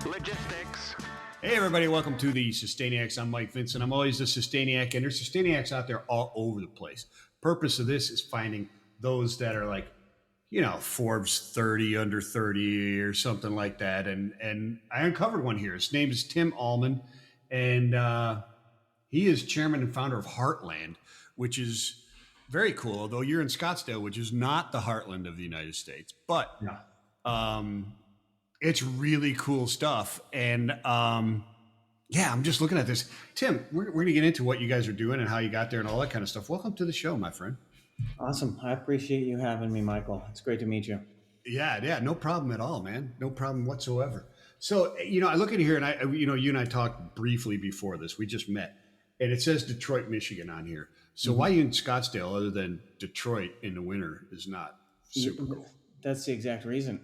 Logistics. Hey everybody, welcome to the Sustainiacs. I'm Mike Vincent. I'm always the Sustainiac, and there's Sustainiacs out there all over the place. Purpose of this is finding those that are like, Forbes 30, under 30 or something like that. And I uncovered one here. His name is Tim Almond, and he is chairman and founder of Hearland, which is very cool, although you're in Scottsdale, which is not the heartland of the United States. But it's really cool stuff. And I'm just looking at this. Tim, we're going to get into what you guys are doing and how you got there and all that kind of stuff. Welcome to the show, my friend. Awesome. I appreciate you having me, Michael. It's great to meet you. Yeah. No problem at all, man. No problem whatsoever. So, I look at here and you and I talked briefly before this. We just met. And it says Detroit, Michigan on here. So why you in Scottsdale other than Detroit in the winter is not super cool? That's the exact reason.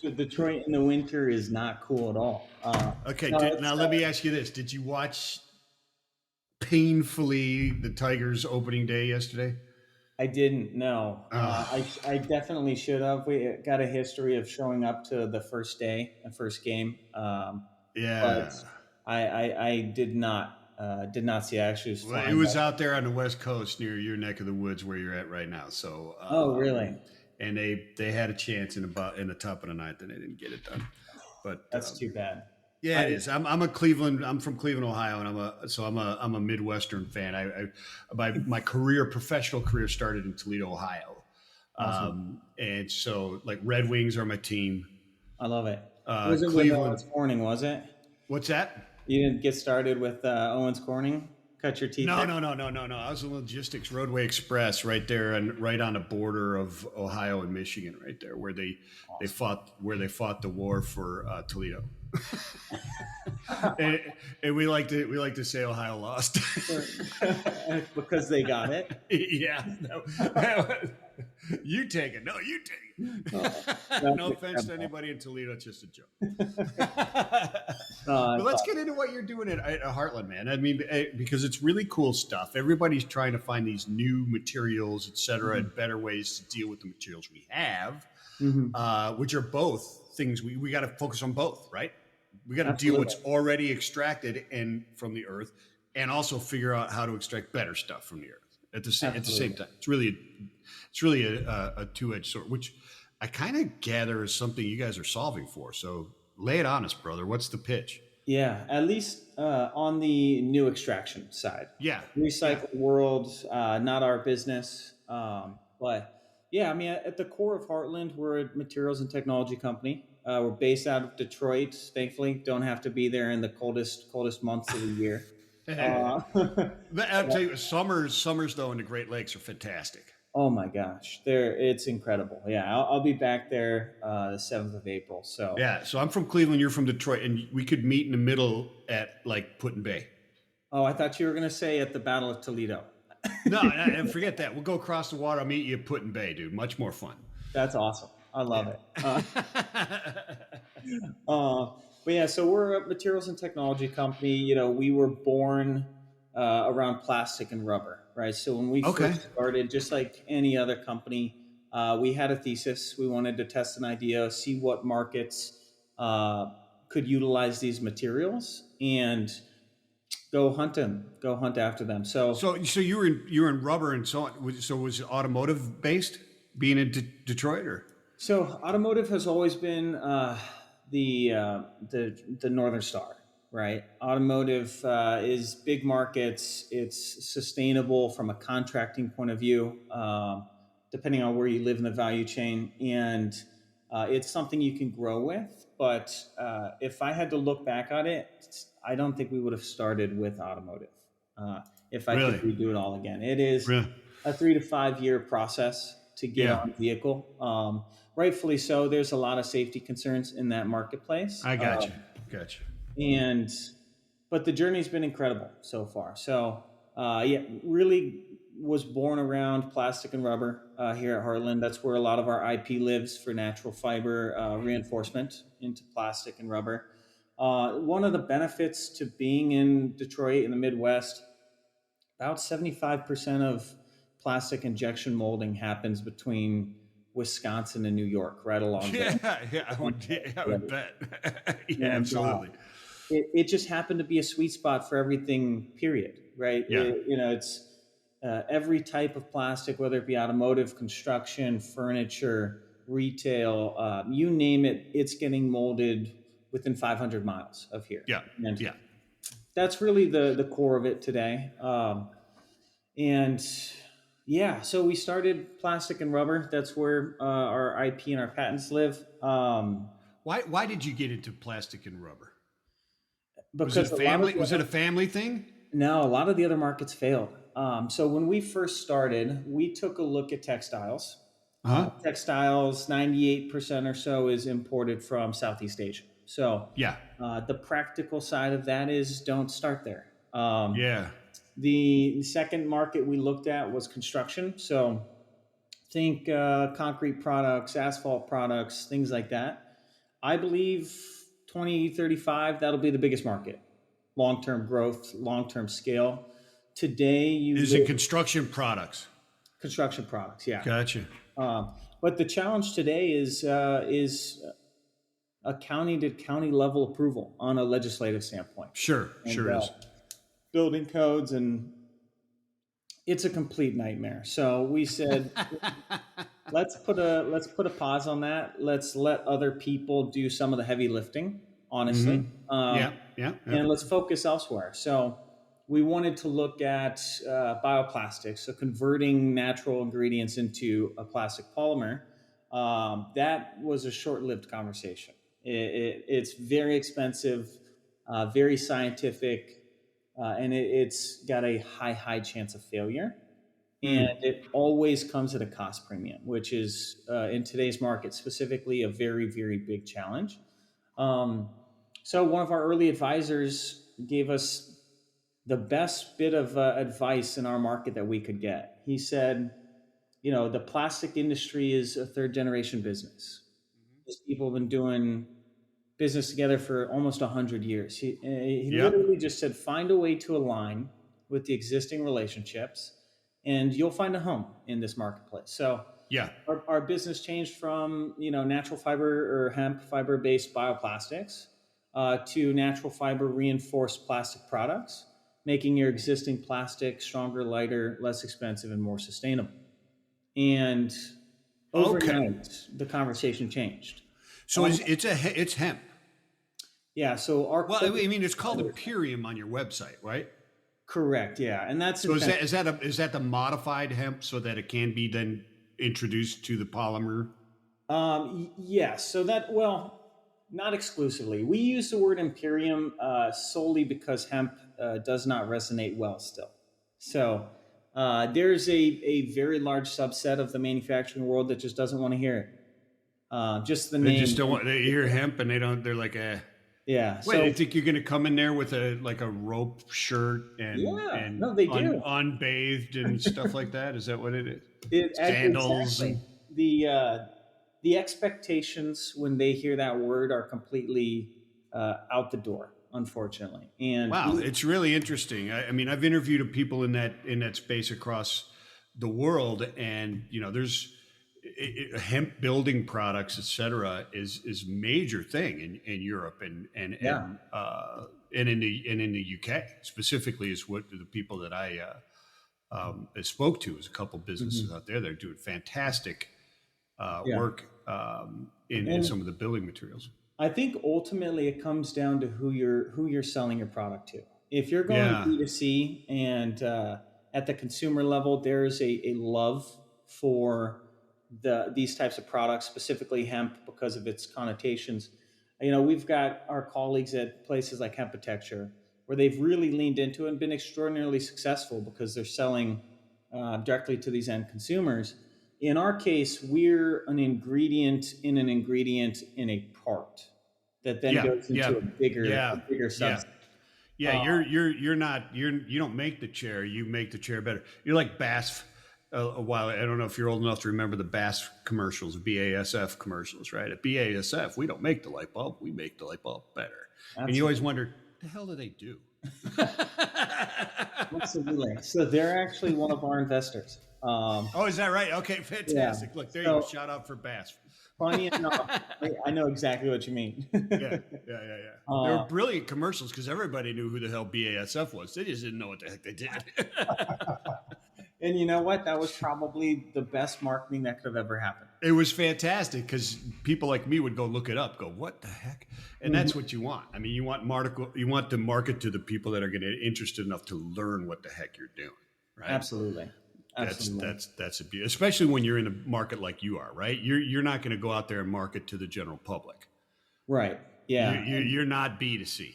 Detroit in the winter is not cool at all. Now let me ask you this. Did you watch painfully the Tigers opening day yesterday? I didn't, no. I definitely should have. We got a history of showing up to the first day, the first game. But I did not see. I actually was it was out there on the West Coast near your neck of the woods where you're at right now. So oh, really? And they had a chance in the top of the ninth, and they didn't get it done. But that's too bad. Yeah, it is. I'm from Cleveland, Ohio, and I'm a Midwestern fan. My professional career started in Toledo, Ohio. Awesome. And so like Red Wings are my team. I love it. Was it Cleveland. with Owens Corning, was it? What's that? You didn't get started with Owens Corning? Cut your teeth? No. I was in Logistics Roadway Express right there and right on the border of Ohio and Michigan, right there where they fought the war for Toledo. and we like to say Ohio lost because they got it. Yeah. You take it. No, you take it. No offense to anybody in Toledo. It's just a joke. But let's get into what you're doing at Heartland, man. I mean, because it's really cool stuff. Everybody's trying to find these new materials, et cetera, and better ways to deal with the materials we have, which are both things we got to focus on both, right? We got to deal with what's already extracted from the earth, and also figure out how to extract better stuff from the earth at the same time. It's really a two-edged sword, which I kind of gather is something you guys are solving for. So lay it on us, brother. What's the pitch? Yeah, at least on the new extraction side. Yeah, recycled world, not our business, but. Yeah, I mean, at the core of Heartland, we're a materials and technology company. We're based out of Detroit. Thankfully, don't have to be there in the coldest months of the year. I'll tell you, summers though in the Great Lakes are fantastic. Oh my gosh, it's incredible. Yeah, I'll be back there the 7th of April. So yeah, so I'm from Cleveland. You're from Detroit, and we could meet in the middle at like Put-in-Bay. Oh, I thought you were going to say at the Battle of Toledo. No, and forget that. We'll go across the water. I'll meet you at Put-in-Bay, dude. Much more fun. That's awesome. I love it. But yeah, so we're a materials and technology company. We were born around plastic and rubber, right? So when we first started, just like any other company, we had a thesis. We wanted to test an idea, see what markets could utilize these materials, and go hunt after them. So you were in rubber and so on. So was it automotive based being in Detroit or? So automotive has always been the Northern Star, right? Automotive is big markets. It's sustainable from a contracting point of view, depending on where you live in the value chain, and it's something you can grow with. But if I had to look back on it, I don't think we would have started with automotive. If I could redo it all again, it is a 3 to 5 year process to get on a vehicle. Rightfully so. There's a lot of safety concerns in that marketplace. I got you. But the journey's been incredible so far. So really was born around plastic and rubber here at Heartland. That's where a lot of our IP lives for natural fiber reinforcement into plastic and rubber. One of the benefits to being in Detroit in the Midwest, about 75% of plastic injection molding happens between Wisconsin and New York, right along there. I would bet. Yeah, And absolutely. it just happened to be a sweet spot for everything, period, right? Yeah. It's every type of plastic, whether it be automotive, construction, furniture, retail, you name it, it's getting molded within 500 miles of here. Yeah. And Yeah. that's really the core of it today. And yeah, so we started plastic and rubber. That's where our IP and our patents live. Why did you get into plastic and rubber? Because Was it a family thing? No, a lot of the other markets failed. So when we first started, we took a look at textiles. Textiles, 98% or so is imported from Southeast Asia. So yeah, the practical side of that is don't start there. Yeah. The second market we looked at was construction. So think concrete products, asphalt products, things like that. I believe 2035, that'll be the biggest market. Long-term growth, long-term scale. Today, in construction products. Construction products, yeah. Gotcha. But the challenge today is a county to county level approval on a legislative standpoint. Sure is. Building codes, and it's a complete nightmare. So we said, let's put a pause on that. Let's let other people do some of the heavy lifting. Honestly, and let's focus elsewhere. So we wanted to look at bioplastics, so converting natural ingredients into a plastic polymer. That was a short-lived conversation. It's very expensive, very scientific, and it's got a high chance of failure. And it always comes at a cost premium, which is in today's market specifically a very, very big challenge. So one of our early advisors gave us the best bit of advice in our market that we could get. He said, the plastic industry is a third generation business. These people have been doing business together for almost 100 years. He literally just said, find a way to align with the existing relationships and you'll find a home in this marketplace. So our business changed from, natural fiber or hemp fiber based bioplastics to natural fiber reinforced plastic products, making your existing plastic stronger, lighter, less expensive, and more sustainable. And overnight, the conversation changed. So it's hemp. Yeah. So it's called Imperium on your website, right? Correct. Yeah, and that's so. Is that the modified hemp so that it can be then introduced to the polymer? Yes. So not exclusively. We use the word Imperium solely because hemp does not resonate well still. So there's a very large subset of the manufacturing world that just doesn't want to hear it. Just the name. They just don't want. They hear hemp and they don't. They're like, Yeah. Wait, I think you're going to come in there with a rope shirt and no, they do. Unbathed and stuff like that. Is that what it is? Sandals. Exactly. The expectations when they hear that word are completely out the door, unfortunately. And wow, it's really interesting. I mean, I've interviewed people in that space across the world, and there's hemp building products, et cetera, is a major thing in Europe and in the UK specifically is what the people that I spoke to is a couple businesses out there that are doing fantastic work in some of the building materials. I think ultimately it comes down to who you're selling your product to. If you're going B2C and at the consumer level, there's a love for these types of products, specifically hemp, because of its connotations. We've got our colleagues at places like Hempatecture where they've really leaned into it and been extraordinarily successful because they're selling directly to these end consumers. In our case, we're an ingredient in a part that then goes into a bigger substance. You don't make the chair, you make the chair better. You're like BASF. A while, I don't know if you're old enough to remember the BASF commercials, BASF commercials, right? At BASF, we don't make the light bulb, we make the light bulb better. Absolutely. And you always wonder, the hell do they do? Absolutely. So they're actually one of our investors. Oh, is that right? Okay, Yeah. fantastic. Look, there you go. So Shout out for Bass. funny enough, I know exactly what you mean. Yeah, yeah, yeah, yeah. They were uh, brilliant commercials because everybody knew who the hell BASF was. They just didn't know what the heck they did. and you know what? That was probably the best marketing that could have ever happened. It was fantastic because people like me would go look it up, go, what the heck? And that's what you want. I mean, you want to market to the people that are going to interested enough to learn what the heck you're doing, right? Absolutely. Absolutely. That's a beauty, especially when you're in a market like you are, right? You're not going to go out there and market to the general public, Right. Yeah. You're not B2C.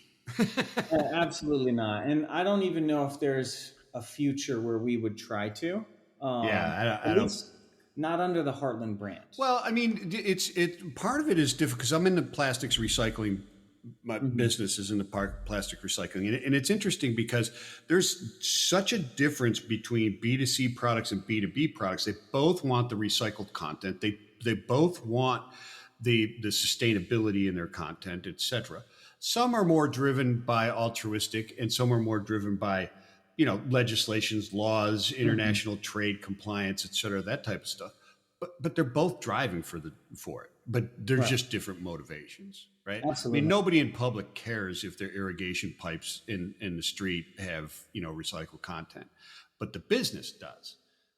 Absolutely not. And I don't even know if there's a future where we would try to. Yeah, I at don't. least not under the Heartland brand. Well, I mean, it part of it is difficult because I'm in the plastics recycling. My business is in the plastic recycling, and it's interesting because there's such a difference between B2C products and B2B products. They both want the recycled content. They both want the sustainability in their content, etc. Some are more driven by altruistic, and some are more driven by legislations, laws, international trade compliance, etc. That type of stuff. But they're both driving for it. But there's just different motivations, right? Absolutely. I mean, nobody in public cares if their irrigation pipes in the street have recycled content, but the business does.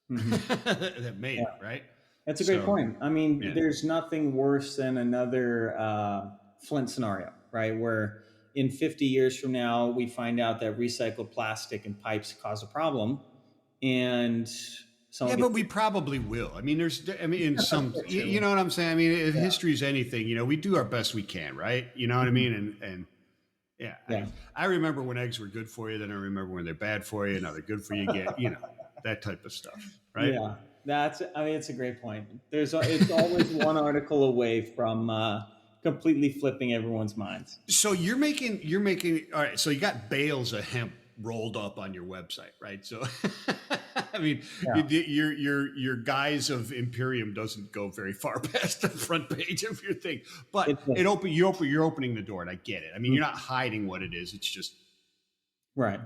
That made it, right? That's a great point. I mean, there's nothing worse than another Flint scenario, right? Where in 50 years from now, we find out that recycled plastic and pipes cause a problem, and but we probably will. I mean, in some, you know what I'm saying? I mean, if history is anything, we do our best we can, right? You know what I mean? And I remember when eggs were good for you, then I remember when they're bad for you, now they're good for you again, that type of stuff, right? Yeah, it's a great point. It's always one article away from completely flipping everyone's minds. So you're making, all right. So you got bales of hemp rolled up on your website, right? So, I mean, your guise of Imperium doesn't go very far past the front page of your thing, but you're opening the door, and I get it. I mean, you're not hiding what it is. It's just right.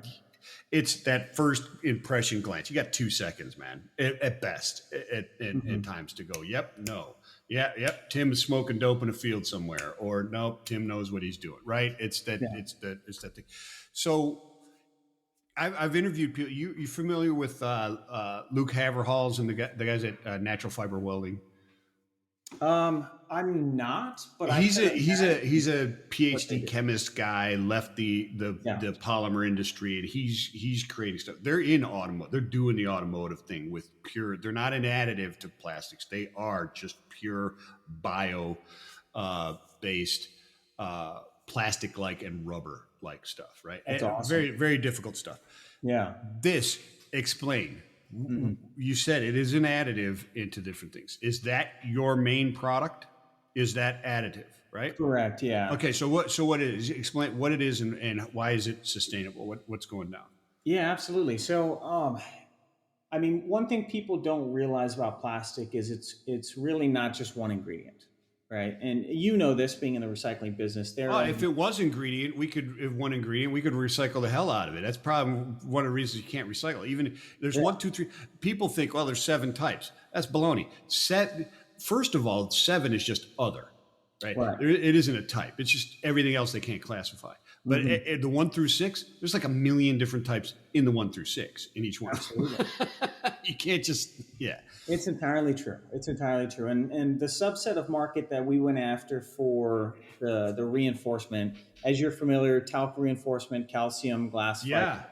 It's that first impression glance. You got 2 seconds, man, at best, at times to go. Yep, no. Yeah, yep. Tim is smoking dope in a field somewhere, or no, Tim knows what he's doing. Right? It's that thing. So, I've interviewed people. You familiar with Luke Haverhalls and the guys at Natural Fiber Welding? I'm not, but he's a PhD chemist guy. Left the polymer industry, and he's creating stuff. They're in automotive. They're doing the automotive thing with pure. They're not an additive to plastics. They are just pure bio based plastic like and rubber like stuff. Right. That's awesome. Very, very difficult stuff. Yeah. Explain. You said it is an additive into different things. Is that your main product? Is that additive, right? Correct. Yeah. Okay. So what it is? Explain what it is and why is it sustainable? What's going down? Yeah, absolutely. So, I mean, one thing people don't realize about plastic is it's really not just one ingredient. Right. And this being in the recycling business, if it was ingredient, we could recycle the hell out of it. That's probably one of the reasons you can't recycle. Even if there's 1, 2, 3, people think, well, there's 7 types. That's baloney. First of all, 7 is just other, right? It isn't a type. It's just everything else they can't classify. But the 1 through 6, there's like a million different types in the 1 through 6 in each one. Absolutely. You can't just, It's entirely true. And the subset of market that we went after for the reinforcement, as you're familiar, talc reinforcement, calcium, glass fiber,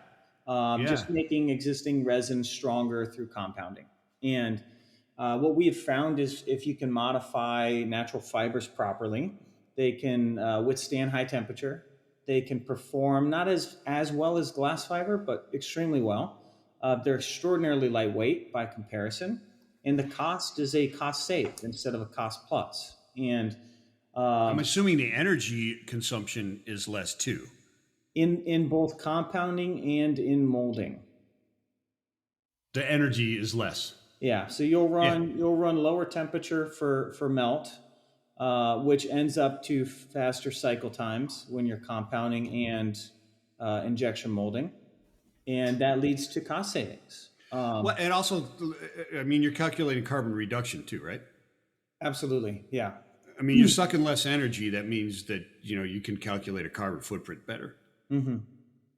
just making existing resins stronger through compounding. And what we have found is if you can modify natural fibers properly, they can withstand high temperature. They can perform not as well as glass fiber, but extremely well. They're extraordinarily lightweight by comparison. And the cost is a cost save instead of a cost plus. And I'm assuming the energy consumption is less too. In both compounding and in molding. The energy is less. Yeah. So you'll run lower temperature for melt, which ends up to faster cycle times when you're compounding and injection molding, and that leads to cost savings. Well, and also, I mean, you're calculating carbon reduction too, right? Absolutely, yeah. I mean, you're sucking less energy. That means that you can calculate a carbon footprint better. Mm-hmm.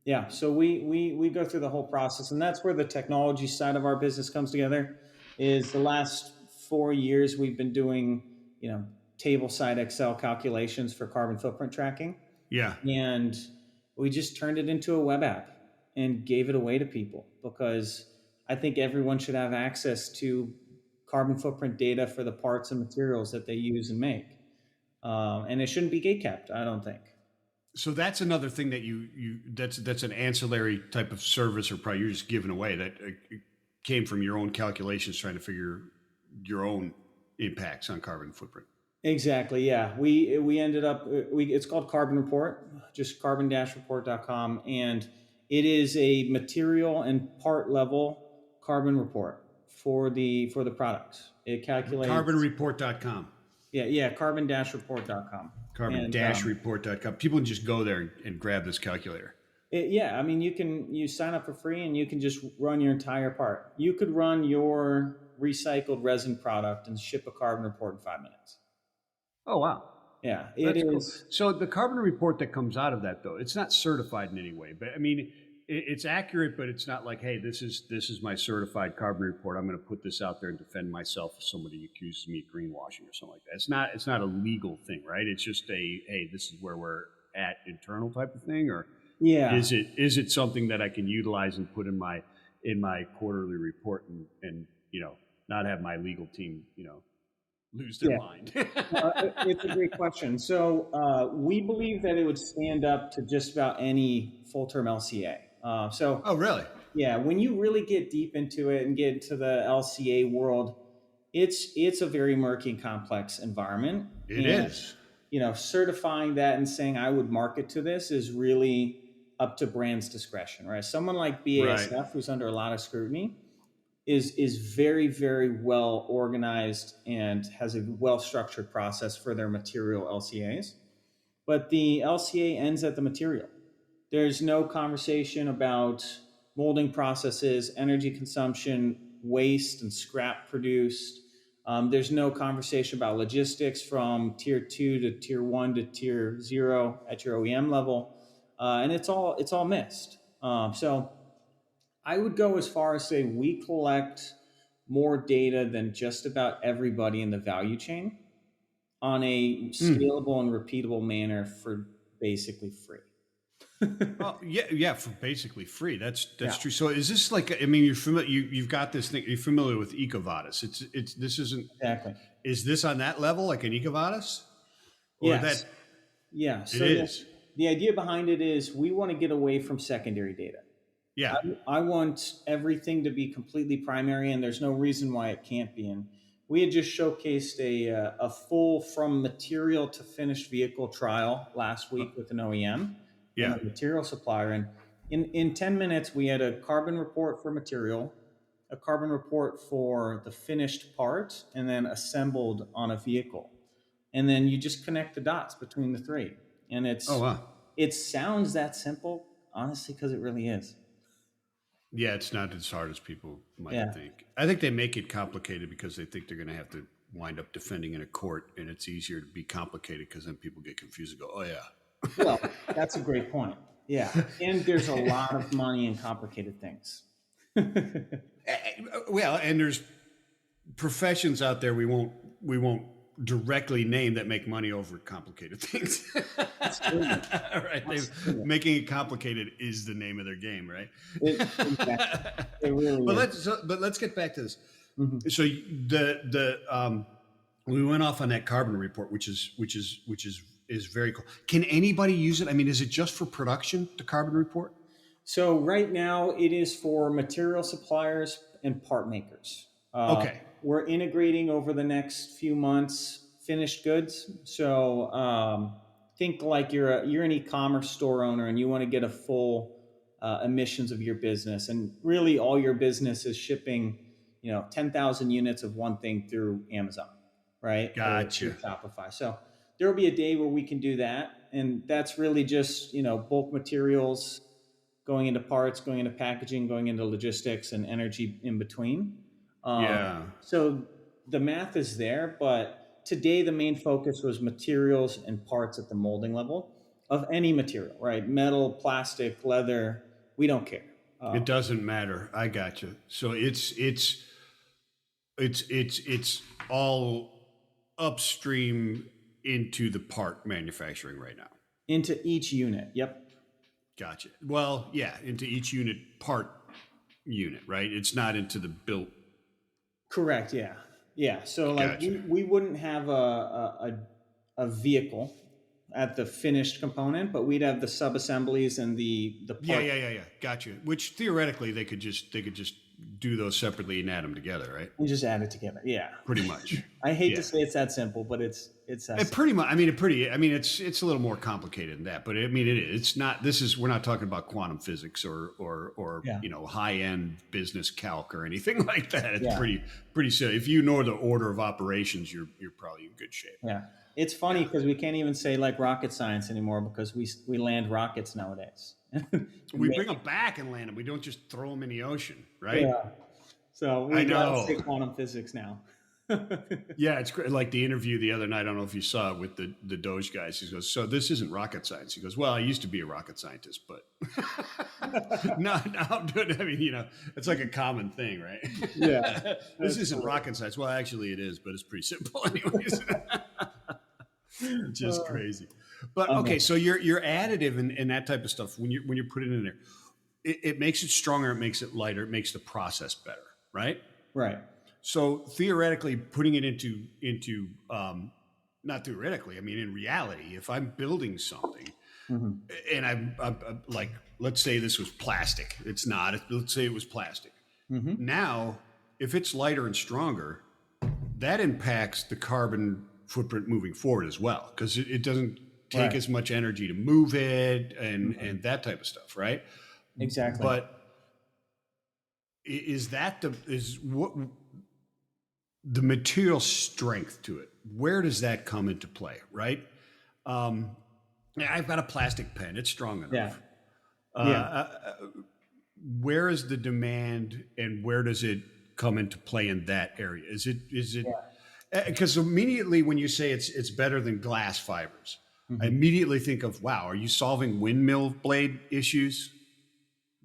Yeah. So we go through the whole process, and that's where the technology side of our business comes together. Is the last 4 years we've been doing table side Excel calculations for carbon footprint tracking. Yeah. And we just turned it into a web app and gave it away to people because I think everyone should have access to carbon footprint data for the parts and materials that they use and make. And it shouldn't be gatekept, I don't think. So that's another thing that that's an ancillary type of service or probably you're just giving away that came from your own calculations trying to figure your own impacts on carbon footprint. Exactly. Yeah. We ended up, it's called Carbon Report, just carbon-report.com. And it is a material and part level carbon report for the products. It calculates carbonreport.com. Yeah. Carbon-report.com. Carbon-report.com. People can just go there and grab this calculator. I mean, you sign up for free and you can just run your entire part. You could run your recycled resin product and ship a carbon report in 5 minutes. Oh, wow. Yeah, That's cool. So the carbon report that comes out of that, though, it's not certified in any way. But I mean, it's accurate, but it's not like, hey, this is my certified carbon report. I'm going to put this out there and defend myself if somebody accuses me of greenwashing or something like that. It's not a legal thing, right? It's just hey, this is where we're at internal type of thing, or is it something that I can utilize and put in my quarterly report and not have my legal team lose their mind? It's a great question. So we believe that it would stand up to just about any full-term LCA. Oh, really? Yeah, when you really get deep into it and get into the LCA world, it's a very murky and complex environment. It is. Certifying that and saying I would market to this is really up to brand's discretion, right? Someone like BASF, right, who's under a lot of scrutiny, is very, very well organized and has a well-structured process for their material LCAs. But the LCA ends at the material. There's no conversation about molding processes, energy consumption, waste and scrap produced. There's no conversation about logistics from tier 2 to tier 1 to tier 0 at your OEM level. And it's all missed. So I would go as far as say we collect more data than just about everybody in the value chain on a scalable and repeatable manner for basically free. Well, yeah, for basically free. That's true. So is this like? I mean, you're familiar. You've got this thing. You're familiar with EcoVadis. This isn't exactly. Is this on that level, like an EcoVadis? Or yes. Yeah. So it is. The idea behind it is we want to get away from secondary data. Yeah. I want everything to be completely primary, and there's no reason why it can't be. And we had just showcased a full from material to finished vehicle trial last week with an OEM. Yeah. And a material supplier. And in 10 minutes, we had a carbon report for material, a carbon report for the finished part, and then assembled on a vehicle. And then you just connect the dots between the three. And it sounds that simple, honestly, because it really is. Yeah, it's not as hard as people might think. I think they make it complicated because they think they're going to have to wind up defending in a court, and it's easier to be complicated because then people get confused and go, oh, yeah. Well, that's a great point. Yeah. And there's a lot of money in complicated things. Well, and there's professions out there we won't directly name that make money over complicated things. Right. Making it complicated is the name of their game, right? Exactly. It really but let's get back to this. Mm-hmm. So we went off on that carbon report, which is very cool. Can anybody use it? I mean, is it just for production, the carbon report? So right now it is for material suppliers and part makers. Okay. We're integrating over the next few months finished goods. So think like you're an e-commerce store owner and you want to get a full emissions of your business, and really all your business is shipping 10,000 units of one thing through Amazon, right? Gotcha. Or Shopify. So there will be a day where we can do that. And that's really just, bulk materials going into parts, going into packaging, going into logistics, and energy in between. Yeah. So the math is there, but today the main focus was materials and parts at the molding level of any material, right? Metal, plastic, leather, we don't care. It doesn't matter. I got you. So it's all upstream into the part manufacturing right now. Into each unit. Yep. Gotcha. Well, yeah, into each unit, right? It's not into the built. Correct. Yeah. Yeah. So like Gotcha. we wouldn't have a vehicle at the finished component, but we'd have the sub-assemblies and the part. Yeah. Gotcha. Which theoretically they could just do those separately and add them together, right? We just add it together. Yeah. Pretty much. I hate Yeah. to say it's that simple, but it's that simple. Pretty much. I mean, it's a little more complicated than that, but I mean, it's not. We're not talking about quantum physics or Yeah. high end business calc or anything like that. It's Yeah. pretty silly. If you know the order of operations, you're probably in good shape. Yeah. It's funny because we can't even say like rocket science anymore because we land rockets nowadays. We bring them back and land them. We don't just throw them in the ocean, right? Yeah. So we I gotta know. say quantum physics now. Yeah, it's great. Like the interview the other night, I don't know if you saw it with the Doge guys. He goes, "So this isn't rocket science." He goes, "Well, I used to be a rocket scientist, but no, I'm doing. I mean, it's like a common thing, right? Yeah. This isn't rocket science. Well, actually, it is, but it's pretty simple, anyways. Just crazy. But okay, so your additive and that type of stuff when you put it in there, it makes it stronger, it makes it lighter, it makes the process better, right? Right. So theoretically, putting it into not theoretically, I mean in reality, if I'm building something, and I'm like, let's say this was plastic, it's not. Let's say it was plastic. Now, if it's lighter and stronger, that impacts the carbon footprint moving forward as well, because it doesn't take as much energy to move it and that type of stuff, right? Exactly. But is what the material strength to it? Where does that come into play, right? I've got a plastic pen; it's strong enough. Where is the demand, and where does it come into play in that area? Is it? Because immediately when you say it's better than glass fibers, I immediately think of, wow, are you solving windmill blade issues?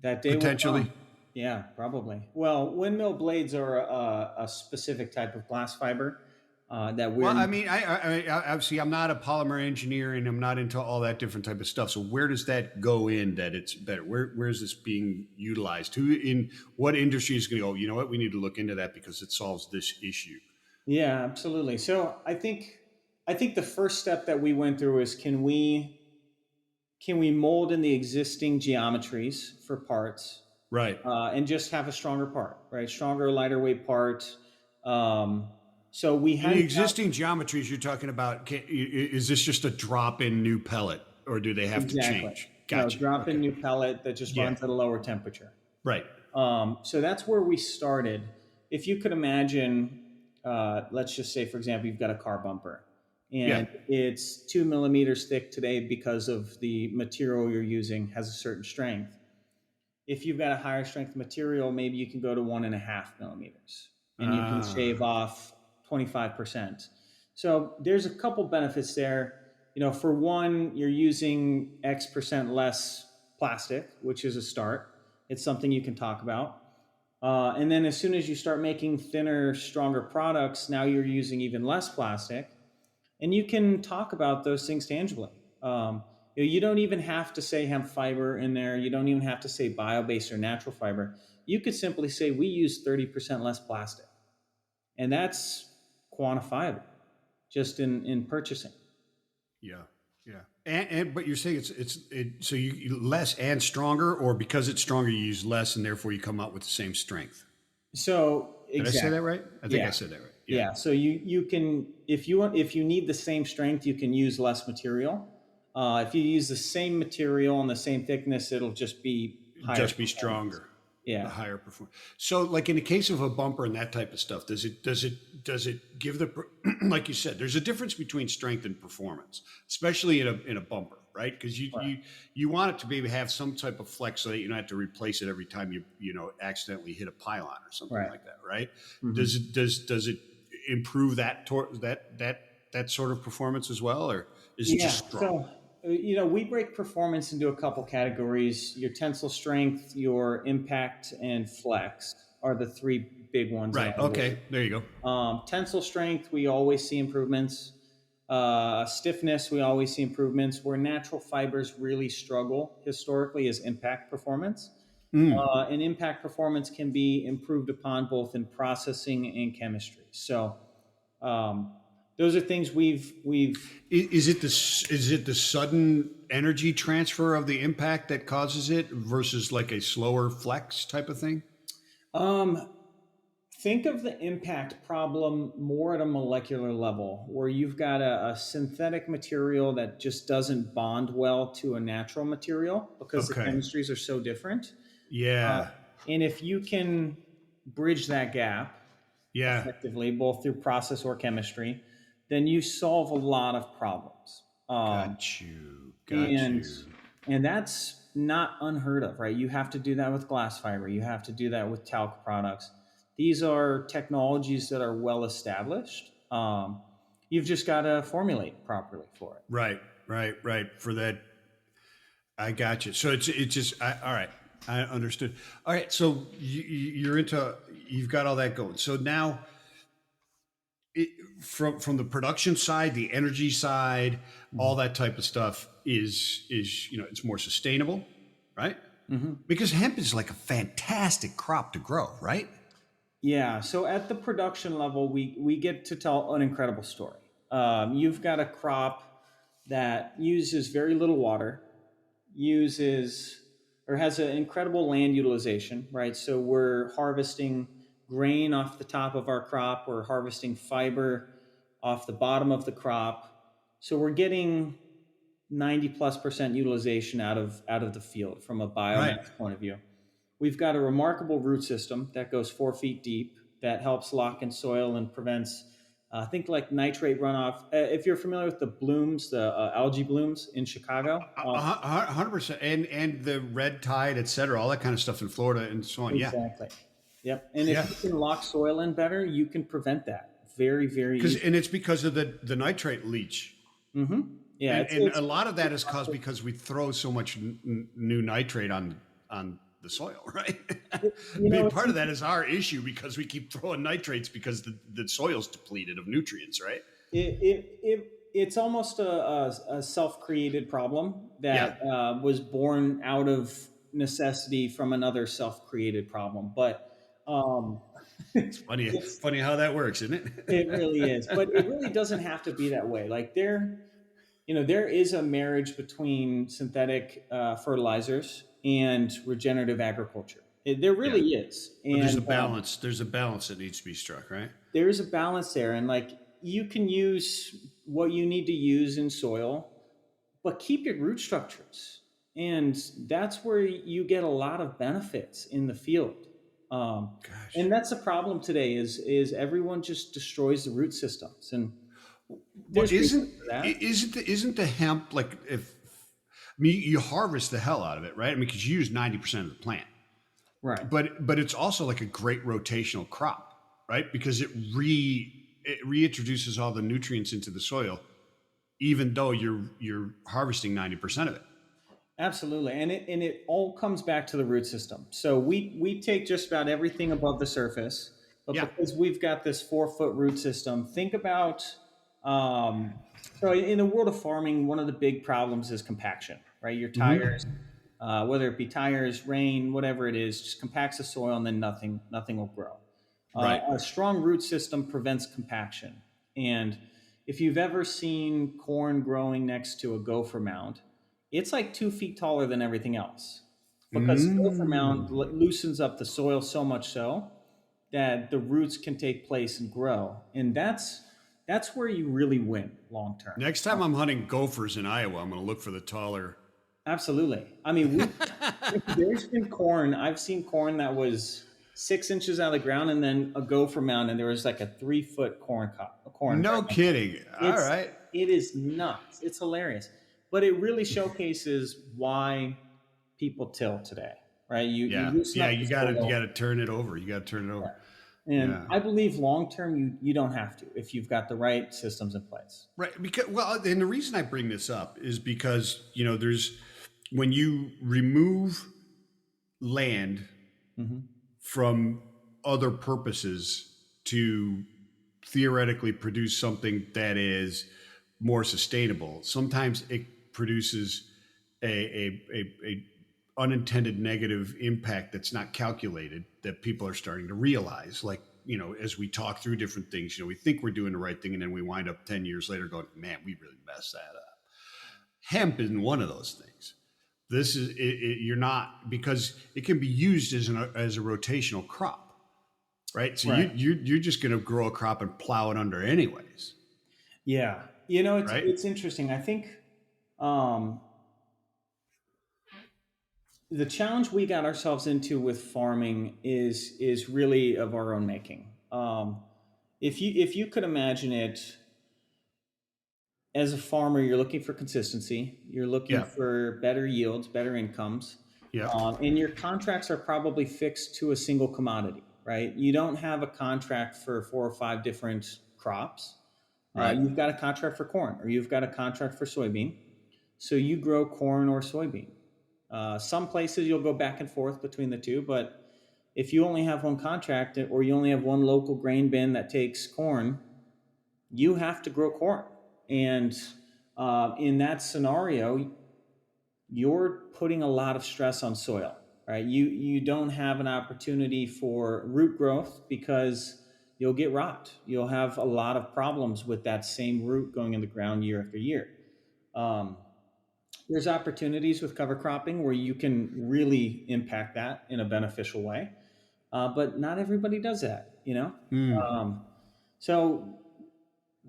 That day Potentially. will come. Yeah, probably. Well, windmill blades are a specific type of glass fiber that we're. Well, I mean, I obviously I'm not a polymer engineer and I'm not into all that different type of stuff. So where does that go in that it's better? Where is this being utilized? In what industry is going to go, you know what, we need to look into that because it solves this issue? Yeah, absolutely. So I think the first step that we went through is can we mold in the existing geometries for parts, right, and just have a stronger part, right? Stronger, lighter weight part. So we have the existing geometries you're talking about. Is this just a drop-in new pellet, or do they have to change? Gotcha. No, drop in new pellet that just runs at a lower temperature. Right. So that's where we started. If you could imagine. Let's just say, for example, you've got a car bumper and it's 2 millimeters thick today because of the material you're using has a certain strength. If you've got a higher strength material, maybe you can go to 1.5 millimeters and you can shave off 25%. So there's a couple benefits there. For one, you're using X% less plastic, which is a start. It's something you can talk about. And then as soon as you start making thinner, stronger products, now you're using even less plastic. And you can talk about those things tangibly. You don't even have to say hemp fiber in there. You don't even have to say bio-based or natural fiber. You could simply say we use 30% less plastic. And that's quantifiable just in purchasing. Yeah. But you're saying so you less and stronger, or because it's stronger you use less and therefore you come out with the same strength. So Did I say that right? I think I said that right. Yeah. So you can if you need the same strength, you can use less material. If you use the same material and the same thickness, it'll just be higher. Just be stronger. Yeah. The higher performance. So like in the case of a bumper and that type of stuff, does it give the like you said, there's a difference between strength and performance, especially in a bumper, right? Because Right. you want it to be have some type of flex so that you don't have to replace it every time you accidentally hit a pylon or something Right. like that, right? Mm-hmm. Does it improve that sort of performance as well, or is it Yeah. just strong? So, we break performance into a couple categories. Your tensile strength, your impact, and flex are the three big ones in Right. our world. Okay. There you go. Tensile strength, we always see improvements. Stiffness, we always see improvements. Where natural fibers really struggle historically is impact performance. Mm. And impact performance can be improved upon both in processing and chemistry. So, um, those are things we've Is it the sudden energy transfer of the impact that causes it versus like a slower flex type of thing? um, think of the impact problem more at a molecular level, where you've got a synthetic material that just doesn't bond well to a natural material because the Okay. chemistries are so different. Uh, Yeah. and if you can bridge that gap Yeah. effectively, both through process or chemistry, then you solve a lot of problems. Got you. Got And you. and that's not unheard of, right? You have to do that with glass fiber. You have to do that with talc products. These are technologies that are well established. You've just got to formulate properly for it. Right. Right. Right. For that, I got you. So it's just all right. I understood. All right. So you've got all that going. So now it, from the production side, the energy side, all that type of stuff is it's more sustainable, right? Mm-hmm. Because hemp is like a fantastic crop to grow, right? Yeah. So at the production level, we get to tell an incredible story. You've got a crop that uses very little water, uses or has an incredible land utilization, right? So we're harvesting grain off the top of our crop, we're harvesting fiber off the bottom of the crop. So we're getting 90+% utilization out of the field from a Right. biomass point of view. We've got a remarkable root system that goes 4 feet deep that helps lock in soil and prevents, think like nitrate runoff. If you're familiar with the blooms, the algae blooms in Chicago, 100%, and the red tide, et cetera, all that kind of stuff in Florida and so on. Yeah. exactly. Yep. And if Yeah. you can lock soil in better, you can prevent that very, very easily. And it's because of the nitrate leach. Mm-hmm. Yeah. And a lot of that is caused because we throw so much new nitrate on the soil, right? I mean, part of that is our issue because we keep throwing nitrates because the soil's depleted of nutrients, right? It's almost a self-created problem that Yeah. was born out of necessity from another self-created problem. But It's funny, it's funny how that works, isn't it it? really is. But it really doesn't have to be that way. Like there is a marriage between synthetic fertilizers and regenerative agriculture. There Yeah. really is, But there's a and balance. There's a balance that needs to be struck, right? there is a balance there. And like you can use what you need to use in soil, but keep your root structures, and that's where you get a lot of benefits in the field. Gosh. And that's the problem today is everyone just destroys the root systems, and Well, there's reasons for that. isn't the hemp like if I mean you harvest the hell out of it, right? I mean, because you use 90% of the plant, Right. but it's also like a great rotational crop, right? Because it reintroduces all the nutrients into the soil, even though you're harvesting 90% of it. Absolutely, and it all comes back to the root system. So we take just about everything above the surface, but Yeah. because we've got this 4 foot root system, think about. Um, so in the world of farming, one of the big problems is compaction, right? Your tires, Mm-hmm. whether it be tires, rain, whatever it is, just compacts the soil, and then nothing will grow. Right. A strong root system prevents compaction, and if you've ever seen corn growing next to a gopher mound, it's like 2 feet taller than everything else because the gopher mound Mm. loosens up the soil so much so that the roots can take place and grow, and that's where you really win long term. Next time I'm hunting gophers in Iowa, I'm going to look for the taller. Absolutely. I mean, there's been corn. I've seen corn that was 6 inches out of the ground, and then a gopher mound, and there was like a 3 foot corn. No kidding. All It's right. it is nuts. It's hilarious. but it really showcases why people till today, right? You Yeah. loosen Yeah. up the You soil. gotta turn it over. You gotta turn it over. And Yeah. I believe long term, you don't have to if you've got the right systems in place. Right. Because, well, and the reason I bring this up is because, when you remove land Mm-hmm. from other purposes to theoretically produce something that is more sustainable, sometimes it produces a unintended negative impact that's not calculated, that people are starting to realize. Like, as we talk through different things, we think we're doing the right thing, and then we wind up 10 years later going, man, we really messed that up. Hemp isn't one of those things. This is you're not, because it can be used as a rotational crop, right? So Right. you're just going to grow a crop and plow it under anyways, Yeah. It's right? it's interesting. I think um, the challenge we got ourselves into with farming is really of our own making. If you could imagine it, as a farmer, you're looking for consistency. You're looking Yeah, for better yields, better incomes, yeah, and your contracts are probably fixed to a single commodity, right? You don't have a contract for 4 or 5 different crops. right. You've got a contract for corn, or you've got a contract for soybean. So you grow corn or soybean. Some places you'll go back and forth between the two, but if you only have one contract or you only have one local grain bin that takes corn, you have to grow corn. And in that scenario, you're putting a lot of stress on soil, right? You don't have an opportunity for root growth because you'll get rot. You'll have a lot of problems with that same root going in the ground year after year. Um, there's opportunities with cover cropping where you can really impact that in a beneficial way, but not everybody does that. Mm, Um, so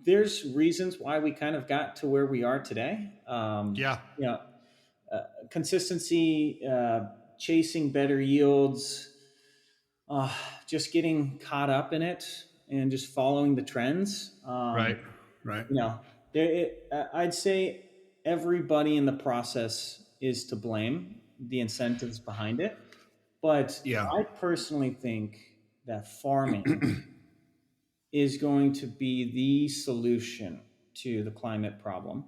there's reasons why we kind of got to where we are today. yeah, You know, Consistency, chasing better yields, just getting caught up in it and just following the trends. right, right. You know, I'd say everybody in the process is to blame, the incentives behind it. But Yeah, I personally think that farming is going to be the solution to the climate problem.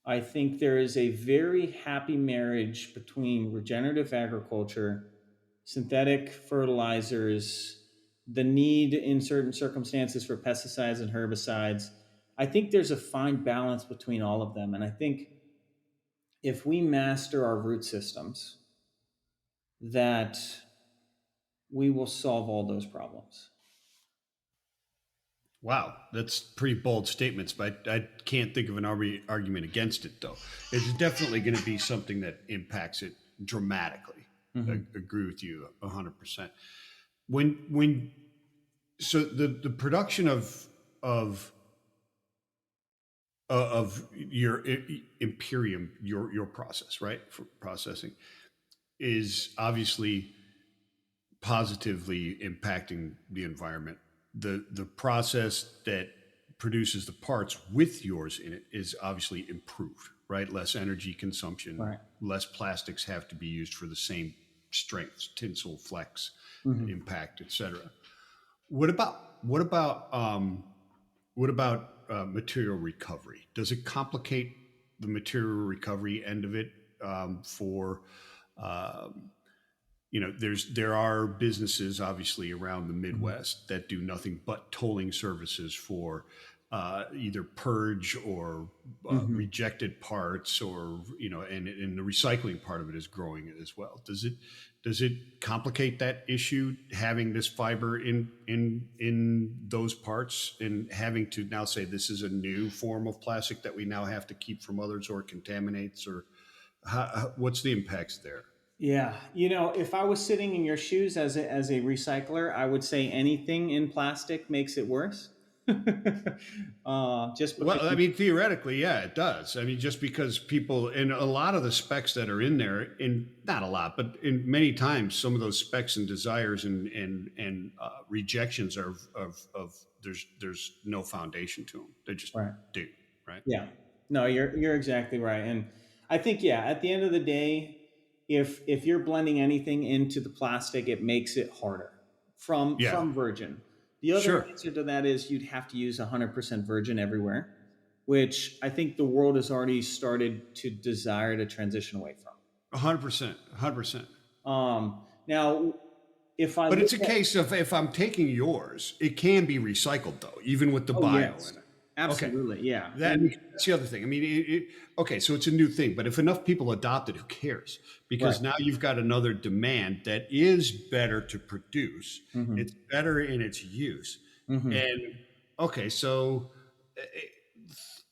I think there is a very happy marriage between regenerative agriculture, synthetic fertilizers, the need in certain circumstances for pesticides and herbicides. I think there's a fine balance between all of them. And I think if we master our root systems, that we will solve all those problems. wow, that's pretty bold statements, but I can't think of an argument against it, though. It's definitely going to be something that impacts it dramatically. I Mm-hmm. agree with you 100%. When so the production of of your imperium, your process, right, for processing, is obviously positively impacting the environment. The process that produces the parts with yours in it is obviously improved, right? Less energy consumption, Right. less plastics have to be used for the same strengths, tensile flex, Mm-hmm. impact, etc. What about material recovery? Does it complicate the material recovery end of it, for um, there are businesses obviously around the Mm-hmm. Midwest that do nothing but tolling services for either purge or Mm-hmm. rejected parts, or and the recycling part of it is growing as well. Does it complicate that issue, having this fiber in those parts, and having to now say this is a new form of plastic that we now have to keep from others, or contaminates, or what's the impacts there? Yeah, if I was sitting in your shoes as a recycler, I would say anything in plastic makes it worse. Just because. Well, I mean, theoretically, yeah, it does. I mean, just because people, and a lot of the specs that are in there, in not a lot, but in many times, some of those specs and desires and rejections of there's no foundation to them. They just Right. do, right? Yeah. No, you're exactly right. And I think, yeah, at the end of the day, if you're blending anything into the plastic, it makes it harder Yeah, from virgin. The other sure. answer to that is you'd have to use 100% virgin everywhere, which I think the world has already started to desire to transition away from. 100%, 100%. Now, if I But look it's a at, case of if I'm taking yours, it can be recycled though, even with the oh bio yes, in it. Okay. absolutely, yeah, That's the other thing. I mean, okay, so it's a new thing, but if enough people adopt it, who cares? right. Because now you've got another demand that is better to produce. Hmm. It's better in its use. Hmm. And okay, so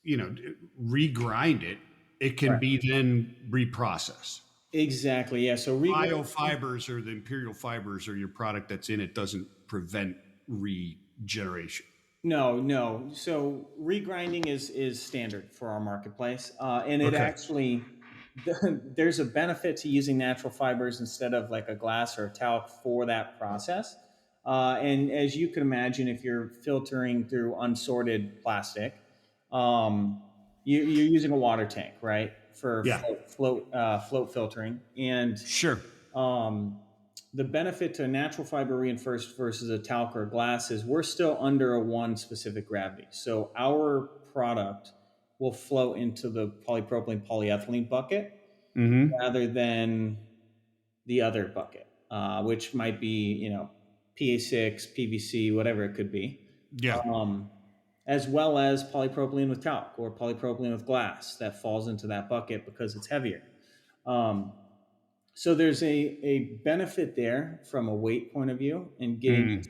you know, regrind it. It can Right. be then reprocessed. Exactly. Yeah. So regrowth. Biofibers or the imperial fibers or your product that's in it doesn't prevent regeneration. No, no. So regrinding is standard for our marketplace, and it Okay. actually there's a benefit to using natural fibers instead of like a glass or a talc for that process. And as you can imagine, if you're filtering through unsorted plastic, you're using a water tank, right, for Yeah. float filtering, and Sure. um, the benefit to a natural fiber reinforced versus a talc or glass is we're still under a one specific gravity. So our product will float into the polypropylene polyethylene bucket Mm-hmm. rather than the other bucket, which might be, PA6, PVC, whatever it could be, Yeah. um, as well as polypropylene with talc or polypropylene with glass that falls into that bucket because it's heavier. Um, so there's a benefit there from a weight point of view and getting Mm. into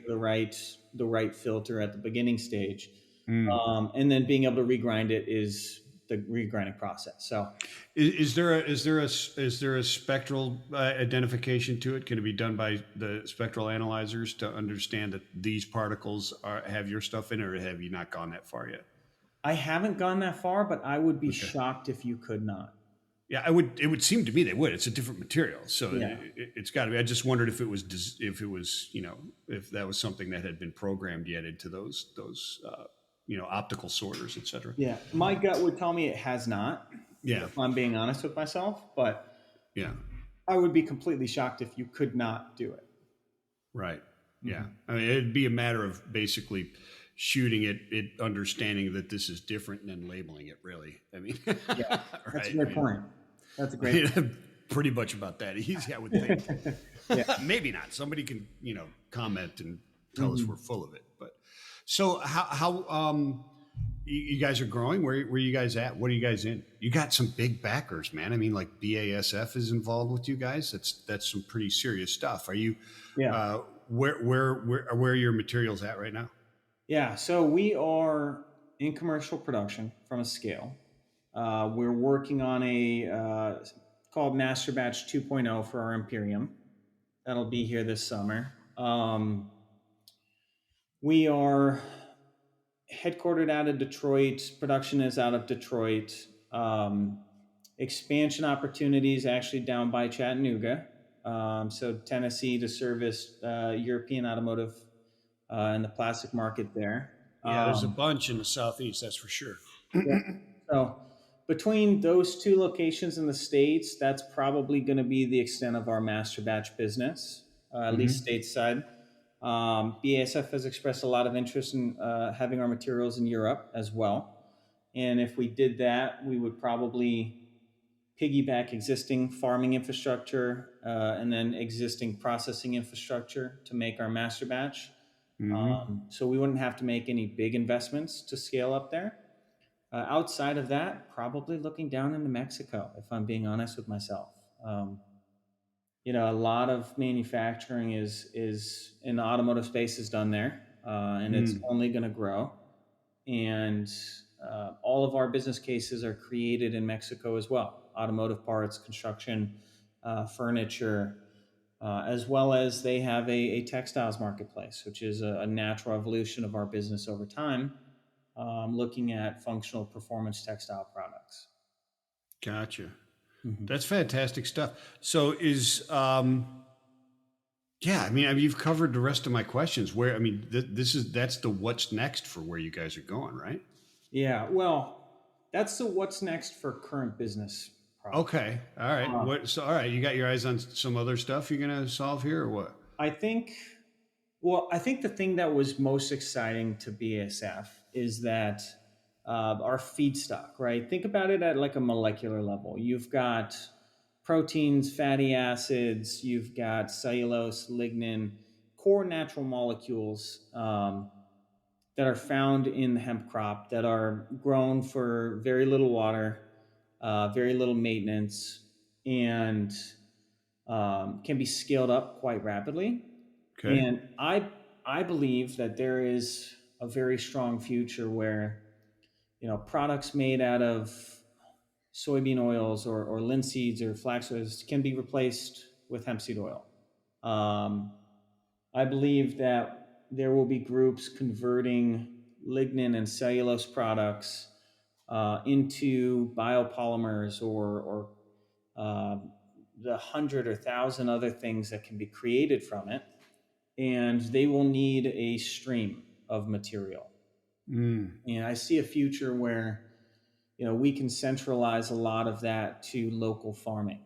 the right filter at the beginning stage, Mm. and then being able to regrind it is the regrinding process. So Is there a spectral identification to it? Can it be done by the spectral analyzers to understand that these particles have your stuff in it, or have you not gone that far yet? I haven't gone that far, but I would be Okay. shocked if you could not. Yeah, I would. It would seem to me they would. It's a different material, so Yeah. it's got to be. I just wondered if it was if that was something that had been programmed yet into those optical sorters, etc. Yeah. My gut would tell me it has not, Yeah, if I'm being honest with myself, but yeah, I would be completely shocked if you could not do it. right. Yeah, Mhm. I mean, it'd be a matter of basically shooting it, understanding that this is different, and then labeling it. Really, I mean, Yeah. That's a right? great point. That's a I great mean, pretty much about that easy, I would think. point. Yeah. Maybe not. Somebody can, comment and tell us we're Mhm. full of it. But so how you guys are growing? Where you guys at? What are you guys in? You got some big backers, man. I mean, like BASF is involved with you guys. That's some pretty serious stuff. Are you Yeah. uh where are your materials at right now? Yeah. So we are in commercial production from a scale. We're working on a called Master Batch 2.0 for our Imperium. That'll be here this summer. We are headquartered out of Detroit. Production is out of Detroit. Um, Expansion opportunities actually down by Chattanooga. So Tennessee to service European automotive and the plastic market there. Yeah, there's a bunch in the southeast, that's for sure. Yeah. So between those two locations in the States, that's probably going to be the extent of our master batch business, at least Hmm. stateside. BASF has expressed a lot of interest in having our materials in Europe as well. And if we did that, we would probably piggyback existing farming infrastructure and then existing processing infrastructure to make our master batch. Hmm. So we wouldn't have to make any big investments to scale up there. Outside of that, probably looking down into Mexico, if I'm being honest with myself. Um, a lot of manufacturing is in the automotive space is done there, and it's Mm. only going to grow. And all of our business cases are created in Mexico as well. Automotive parts, construction, furniture, as well as they have a textiles marketplace, which is a natural evolution of our business over time, looking at functional performance textile products. Gotcha. Mhm. That's fantastic stuff. So yeah, I mean, you've covered the rest of my questions. Where, that's the what's next for where you guys are going, right? Yeah, well, that's the what's next for current business product. Okay. All right. Uh, All right. You got your eyes on some other stuff you're gonna solve here, or what? I think, well, I think the thing that was most exciting to BASF is that our feedstock, right? Think about it at like a molecular level. You've got proteins, fatty acids, you've got cellulose, lignin, core natural molecules that are found in the hemp crop that are grown for very little water, very little maintenance, and can be scaled up quite rapidly. Okay. And I believe that there is a very strong future where products made out of soybean oils or linseeds or flax oils can be replaced with hemp seed oil. Um, I believe that there will be groups converting lignin and cellulose products into biopolymers or the 100 or 1,000 other things that can be created from it, and they will need a stream of material. And I see a future where we can centralize a lot of that to local farming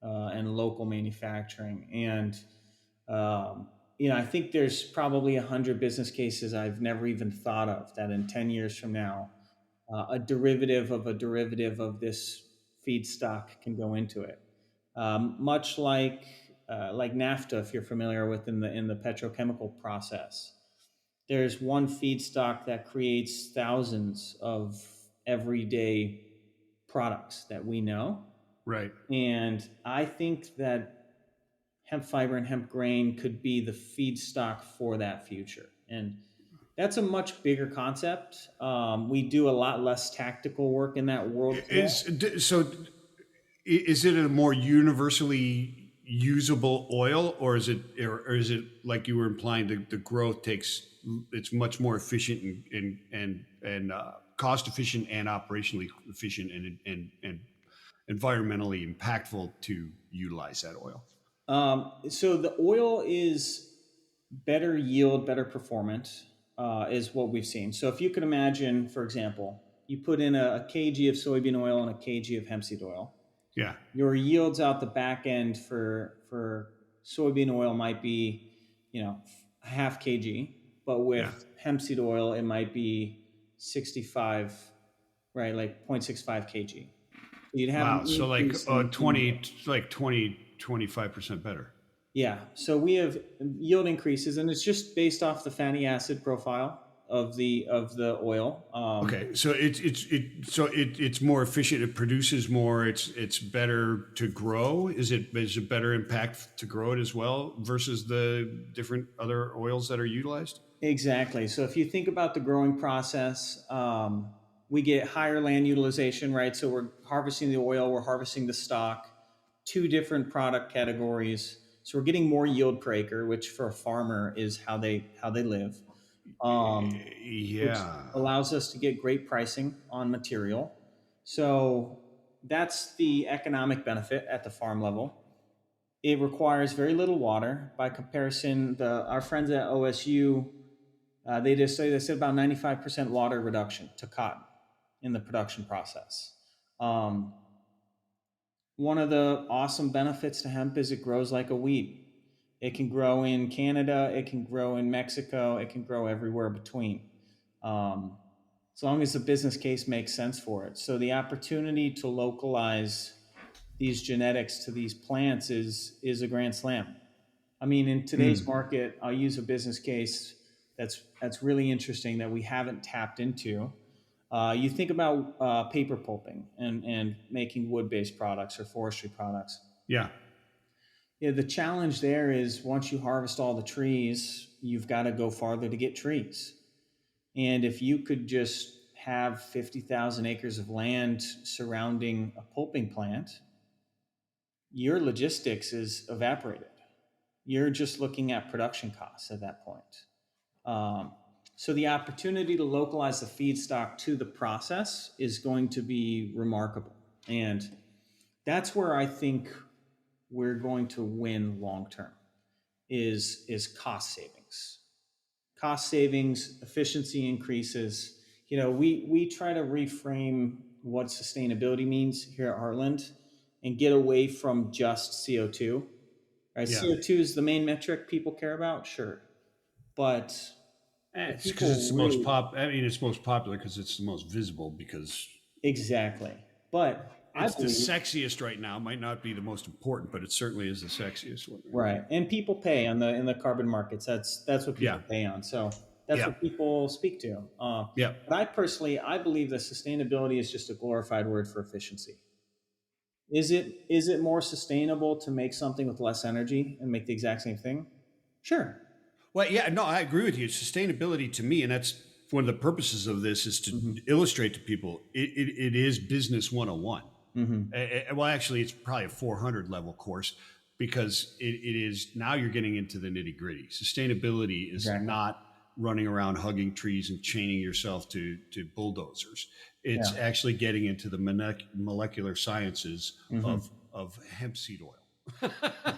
and local manufacturing. And I think there's probably 100 business cases I've never even thought of that in 10 years from now, a derivative of this feedstock can go into it. Much like naphtha, if you're familiar with in the petrochemical process. There's one feedstock that creates thousands of everyday products that we know. Right. And I think that hemp fiber and hemp grain could be the feedstock for that future. And that's a much bigger concept. We do a lot less tactical work in that world today. Is it a more universally usable oil, or is it like you were implying the growth it's much more efficient and cost efficient and operationally efficient and environmentally impactful to utilize that oil? So the oil is better yield, better performance, is what we've seen. So if you could imagine, for example, you put in a kg of soybean oil and a kg of hemp seed oil. Yeah. Your yields out the back end for soybean oil might be, half kg, but with hemp seed oil, it might be 65, right? Like 0.65 kg. You'd have Wow. So like 25% better. Yeah. So we have yield increases, and it's just based off the fatty acid profile of the oil. Okay, so it's more efficient. It produces more. It's better to grow. Is it better impact to grow it as well versus the different other oils that are utilized? Exactly. So if you think about the growing process, we get higher land utilization, right? So we're harvesting the oil, we're harvesting the stock, two different product categories. So we're getting more yield per acre, which for a farmer is how they live. Which allows us to get great pricing on material. So that's the economic benefit at the farm level. It requires very little water. By comparison, our friends at OSU, they said about 95% water reduction to cotton in the production process. One of the awesome benefits to hemp is it grows like a weed. It can grow in Canada, it can grow in Mexico, it can grow everywhere between. As long as the business case makes sense for it. So the opportunity to localize these genetics to these plants is a grand slam. I mean, in today's market, I'll use a business case that's really interesting that we haven't tapped into. You think about paper pulping and making wood-based products or forestry products. Yeah. Yeah, the challenge there is once you harvest all the trees, you've got to go farther to get trees. And if you could just have 50,000 acres of land surrounding a pulping plant, your logistics is evaporated. You're just looking at production costs at that point. So the opportunity to localize the feedstock to the process is going to be remarkable. And that's where I think we're going to win long-term is cost savings. Cost savings, efficiency increases. we try to reframe what sustainability means here at Heartland and get away from just CO2. Right? Yeah. CO2 is the main metric people care about, sure. But what It's because it's people the most really pop. I mean, it's most popular because it's the most visible. Because exactly. But I it's the believe sexiest right now. Might not be the most important, but it certainly is the sexiest one. right. And people pay on the in the carbon markets. That's what Yeah. people pay on. So that's Yeah. what people speak to. Yeah. But I believe that sustainability is just a glorified word for efficiency. Is it more sustainable to make something with less energy and make the exact same thing? Sure. Well, yeah, no, I agree with you. Sustainability to me, and that's one of the purposes of this, is to Mm-hmm. illustrate to people it is business 101. Mm-hmm. Well, actually, it's probably a 400 level course because it is now you're getting into the nitty gritty. Sustainability is Exactly. not running around hugging trees and chaining yourself to bulldozers. It's Yeah. actually getting into the molecular sciences Mm-hmm. of hemp seed oil.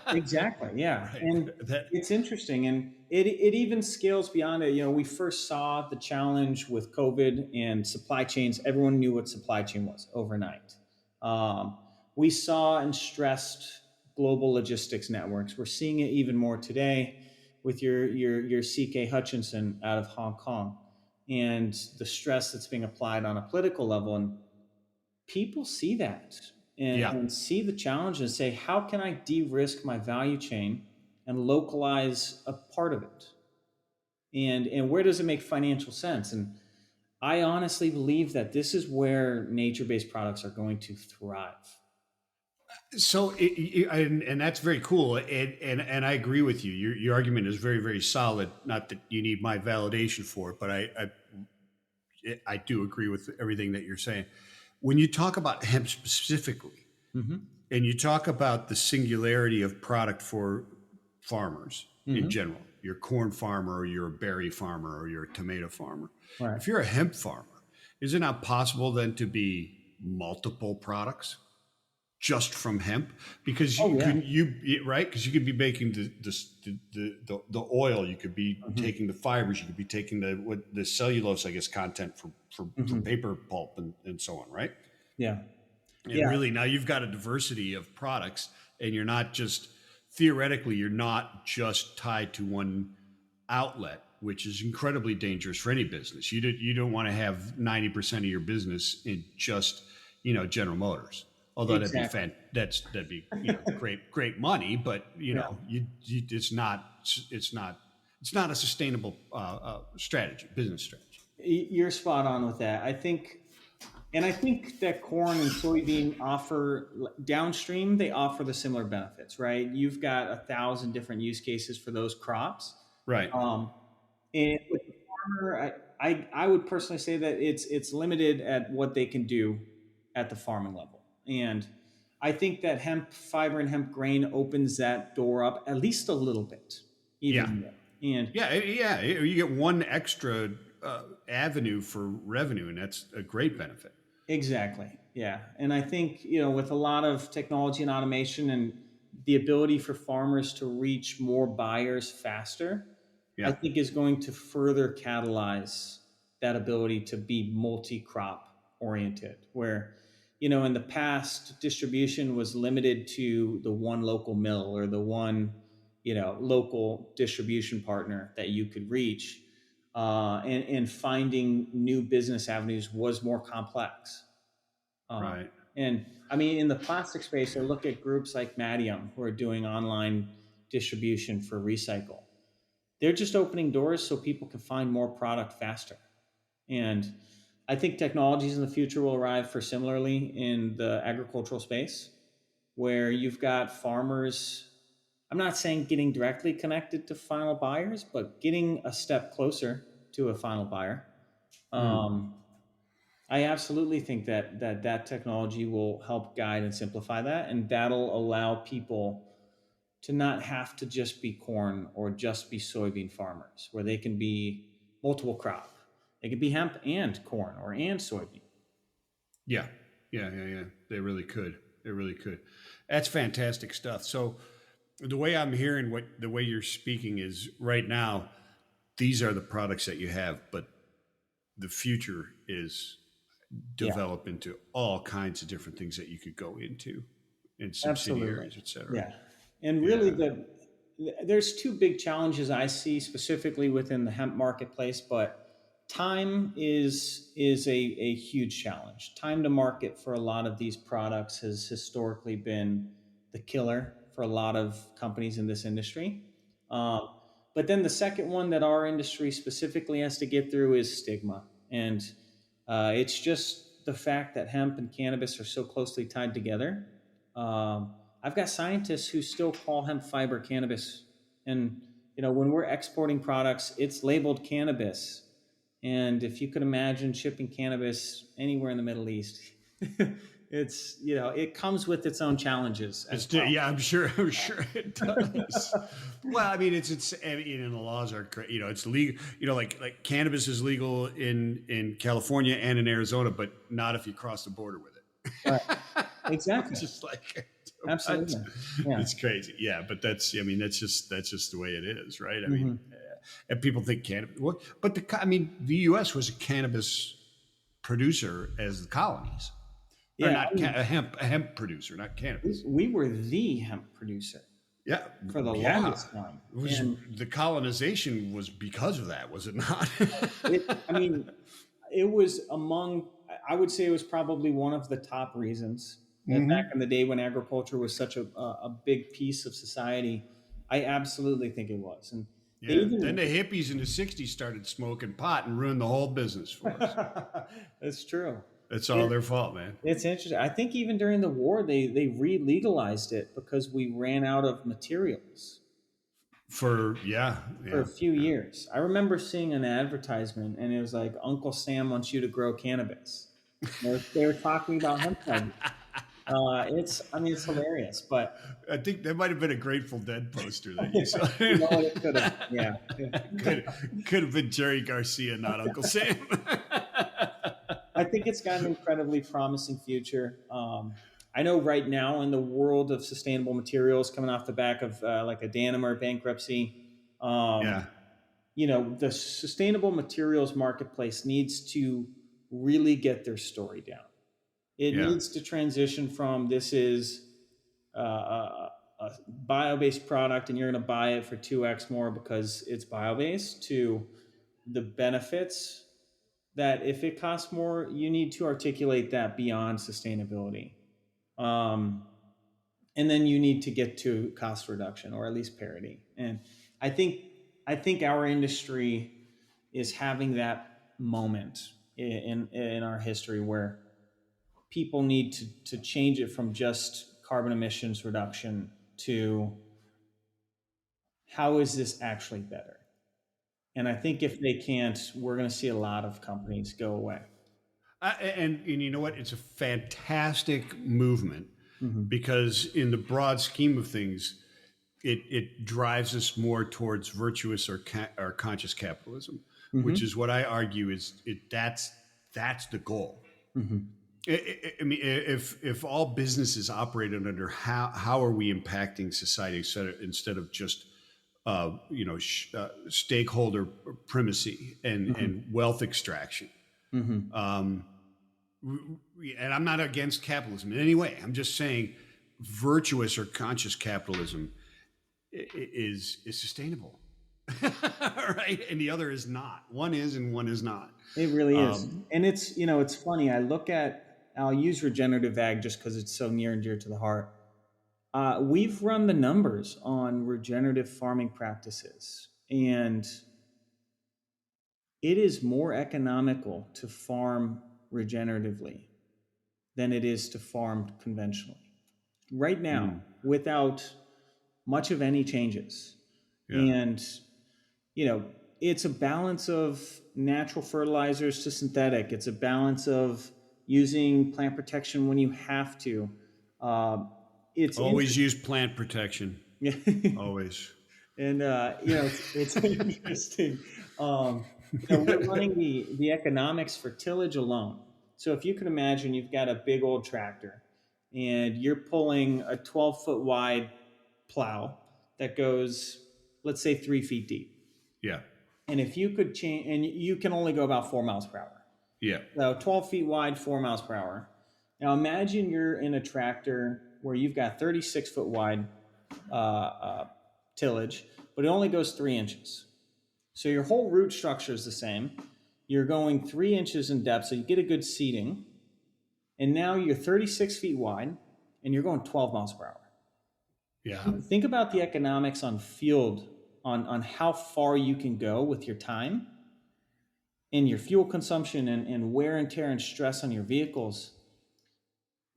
Exactly. Yeah. Right. And That, it's interesting. And it even scales beyond it. We first saw the challenge with COVID and supply chains. Everyone knew what supply chain was overnight. Um, we saw and stressed global logistics networks. We're seeing it even more today with your CK Hutchinson out of Hong Kong and the stress that's being applied on a political level. And people see that yeah. and see the challenge and say, how can I de-risk my value chain and localize a part of it? And where does it make financial sense? And I honestly believe that this is where nature-based products are going to thrive. So, and that's very cool, and I agree with you. Your argument is very, very solid. Not that you need my validation for it, but I do agree with everything that you're saying. When you talk about hemp specifically, Mm-hmm. and you talk about the singularity of product for farmers in Mm-hmm. general, you're a corn farmer, or you're a berry farmer, or you're a tomato farmer. Right. If you're a hemp farmer, is it not possible then to be multiple products just from hemp? Because Oh you yeah. could right, because you could be making the oil, you could be Mm-hmm. taking the fibers, you could be taking the cellulose, I guess, content for Mm-hmm. paper pulp and so on, right? Yeah. And Yeah. really now you've got a diversity of products, and you're not just theoretically you're not just tied to one outlet, which is incredibly dangerous for any business. You don't want to have 90% of your business in just General Motors. Although Exactly. that'd be great money, but Yeah. it's not a sustainable business strategy. You're spot on with that. I think that corn and soybean offer downstream, they offer the similar benefits, right? You've got 1,000 different use cases for those crops. Right. Um, and with the farmer, I would personally say that it's limited at what they can do at the farming level. And I think that hemp fiber and hemp grain opens that door up at least a little bit, Yeah. even more. And Yeah. You get one extra avenue for revenue, and that's a great benefit. exactly. Yeah. And I think, with a lot of technology and automation and the ability for farmers to reach more buyers faster, I Yeah. think is going to further catalyze that ability to be multi-crop oriented, where, in the past, distribution was limited to the one local mill or the one, local distribution partner that you could reach. And finding new business avenues was more complex. Uh, Right. and I mean, in the plastic space, I look at groups like Madium who are doing online distribution for recycle. They're just opening doors so people can find more product faster. And I think technologies in the future will arrive for similarly in the agricultural space, where you've got farmers. I'm not saying getting directly connected to final buyers, but getting a step closer to a final buyer. Mm. Um, I absolutely think that technology will help guide and simplify that, and that'll allow people to not have to just be corn or just be soybean farmers, where they can be multiple crop. They can be hemp and corn or and soybean. Yeah. Yeah. They really could. They really could. That's fantastic stuff. So the way I'm hearing the way you're speaking is right now, these are the products that you have, but the future is Yeah, develop into all kinds of different things that you could go into and absolutely. subsidiaries, et cetera. Yeah. And really Yeah. there's two big challenges I see specifically within the hemp marketplace, but time is a huge challenge. Time to market for a lot of these products has historically been the killer for a lot of companies in this industry. Um, but then the second one that our industry specifically has to get through is stigma. And it's just the fact that hemp and cannabis are so closely tied together. I've got scientists who still call hemp fiber cannabis. And, when we're exporting products, it's labeled cannabis. And if you could imagine shipping cannabis anywhere in the Middle East, it comes with its own challenges as well. Yeah, I'm sure. I'm sure it does. Well, I mean, I mean, and the laws are, it's legal. Like cannabis is legal in California and in Arizona, but not if you cross the border with it. Right. Exactly. Just like Absolutely. Yeah. it's crazy. Yeah, but that's just the way it is, right? I mean, and people think cannabis. But the U.S. was a cannabis producer as the colonies. Or Yeah. not a hemp producer, not cannabis. We were the hemp producer. Yeah, for the longest time. The colonization was because of that, was it not? It was I would say it was probably one of the top reasons. And back in the day when agriculture was such a big piece of society, I absolutely think it was. And then the hippies in the 60s started smoking pot and ruined the whole business for us. That's true. It's all their fault, man. It's interesting. I think even during the war, they re-legalized it because we ran out of materials. For a few years. I remember seeing an advertisement, and it was like, Uncle Sam wants you to grow cannabis. They were talking about hemp fiber. It's hilarious, but I think that might have been a Grateful Dead poster that you saw. It could have, yeah. Could have been Jerry Garcia, not Uncle Sam. I think it's got an incredibly promising future. I know right now in the world of sustainable materials, coming off the back of like a Danimer bankruptcy, the sustainable materials marketplace needs to really get their story down. It needs to transition from this is a bio-based product and you're going to buy it for 2x more because it's bio-based, to the benefits that if it costs more, you need to articulate that beyond sustainability. And then you need to get to cost reduction or at least parity. And I think our industry is having that moment in our history where people need to change it from just carbon emissions reduction to how is this actually better? And I think if they can't, we're going to see a lot of companies go away. And you know what? It's a fantastic movement because in the broad scheme of things, it drives us more towards virtuous or conscious capitalism, which is what I argue is that's the goal. I mean, if all businesses operated under how are we impacting society instead of just stakeholder primacy and wealth extraction. And I'm not against capitalism in any way. I'm just saying virtuous or conscious capitalism is sustainable, right? And the other is not. One is and one is not. It really is. And it's funny. I'll use regenerative ag just because it's so near and dear to the heart. We've run the numbers on regenerative farming practices, and it is more economical to farm regeneratively than it is to farm conventionally right now without much of any changes. And, it's a balance of natural fertilizers to synthetic. It's a balance of using plant protection when you have to. It's always use plant protection. Always. And it's interesting. We're running the economics for tillage alone. So if you can imagine, you've got a big old tractor, and you're pulling a 12-foot wide plow that goes, let's say, 3 feet deep. Yeah. And if you could change, and you can only go about 4 miles per hour. Yeah. So 12 feet wide, 4 miles per hour. Now imagine you're in a tractor where you've got 36-foot wide tillage, but it only goes 3 inches. So your whole root structure is the same. You're going 3 inches in depth, so you get a good seeding. And now you're 36 feet wide, and you're going 12 miles per hour. Yeah. Think about the economics on field, on how far you can go with your time and your fuel consumption and wear and tear and stress on your vehicles.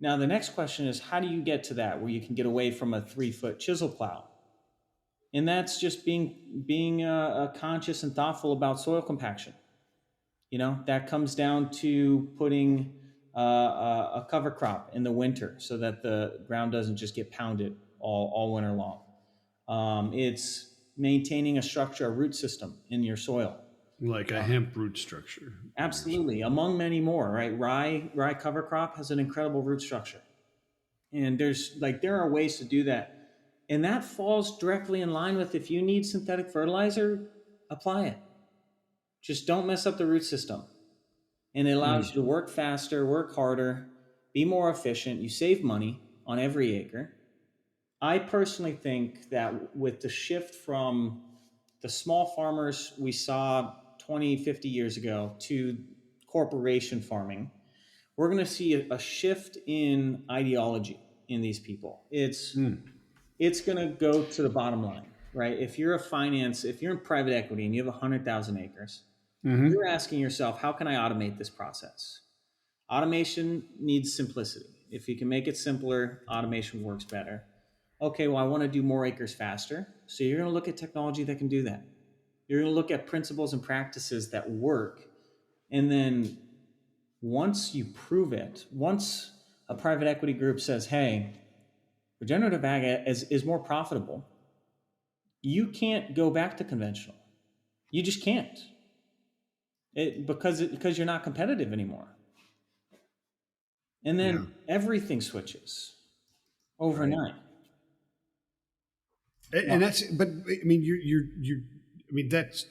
Now, the next question is, how do you get to that where you can get away from a 3-foot chisel plow? And that's just being conscious and thoughtful about soil compaction. That comes down to putting a cover crop in the winter so that the ground doesn't just get pounded all winter long. It's maintaining a root system in your soil. Like a hemp root structure. Absolutely. Among many more, right? Rye cover crop has an incredible root structure. And there are ways to do that. And that falls directly in line with, if you need synthetic fertilizer, apply it. Just don't mess up the root system. And it allows you to work faster, work harder, be more efficient. You save money on every acre. I personally think that with the shift from the small farmers we saw 20, 50 years ago to corporation farming, we're going to see a shift in ideology in these people. It's going to go to the bottom line, right? If you're in private equity and you have 100,000 acres, you're asking yourself, how can I automate this process? Automation needs simplicity. If you can make it simpler, automation works better. Okay, well, I want to do more acres faster. So you're going to look at technology that can do that. You're going to look at principles and practices that work. And then once you prove it, once a private equity group says, hey, regenerative ag is more profitable, you can't go back to conventional. You just can't. Because you're not competitive anymore. And then everything switches overnight. Right. And that's that's